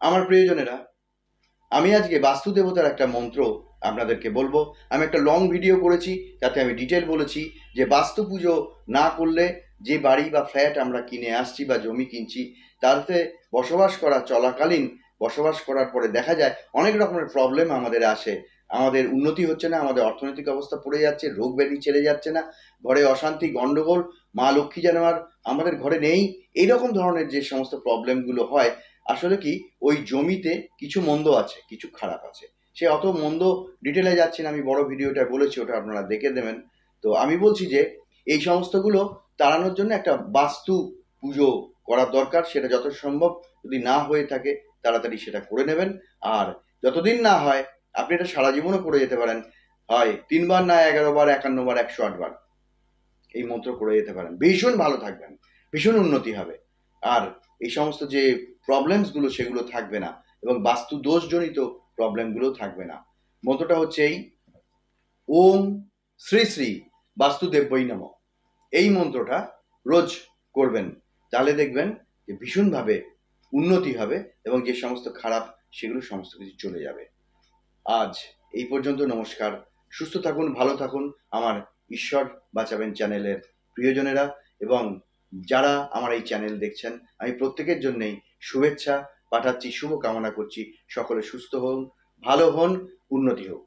আমার প্রিয়জনেরা, আমি আজকে বাস্তু দেবতার একটা মন্ত্র আপনাদেরকে বলবো। আমি একটা লং ভিডিও করেছি, তাতে আমি ডিটেল বলেছি যে বাস্তু পুজো না করলে যে বাড়ি বা ফ্ল্যাট আমরা কিনে আসছি বা জমি কিনছি, তাতে বসবাস করা চলাকালীন বসবাস করার পরে দেখা যায় অনেক রকমের প্রবলেম আমাদের আসে। আমাদের উন্নতি হচ্ছে না, আমাদের অর্থনৈতিক অবস্থা পড়ে যাচ্ছে, রোগ ব্যাধি ছেড়ে যাচ্ছে না, ঘরে অশান্তি গন্ডগোল, মা লক্ষ্মী যেন আর আমাদের ঘরে নেই, এইরকম ধরনের যে সমস্ত প্রবলেমগুলো হয়, আসলে কি ওই জমিতে কিছু মন্দ আছে, কিছু খারাপ আছে। সে অত মন্দ ডিটেলে যাচ্ছি না, আমি বড় ভিডিওটা বলেছি, ওটা আপনারা দেখে দেবেন। তো আমি বলছি যে এই সমস্তগুলো তাড়ানোর জন্য একটা বাস্তু পুজো করার দরকার। সেটা যত সম্ভব, যদি না হয়ে থাকে তাড়াতাড়ি সেটা করে নেবেন। আর যতদিন না হয়, আপনি এটা সারা জীবনও করে যেতে পারেন। হয় 3 বার, না 11 বার, 51 বার, 108 বার এই মন্ত্র করে যেতে পারেন। ভীষণ ভালো থাকবেন, ভীষণ উন্নতি হবে। আর এই সমস্ত যে প্রবলেমসগুলো সেগুলো থাকবে না, এবং বাস্তু দোষজনিত প্রবলেমগুলো থাকবে না। মন্ত্রটা হচ্ছে এই: ওম শ্রী শ্রী বাস্তুদেব্যই নমঃ। এই মন্ত্রটা রোজ করবেন, তাহলে দেখবেন যে ভীষণভাবে উন্নতি হবে, এবং যে সমস্ত খারাপ সেগুলো সমস্ত কিছু চলে যাবে। আজ এই পর্যন্ত। নমস্কার। সুস্থ থাকুন, ভালো থাকুন আমার ঈশ্বর বাঁচাবেন চ্যানেলের প্রিয়জনেরা, এবং যারা আমার এই চ্যানেল দেখছেন, আমি প্রত্যেকের জন্যেই শুভেচ্ছা পাঠাচ্ছি, শুভ কামনা করছি। সকলে সুস্থ হন, ভালো হন, উন্নতি হোক।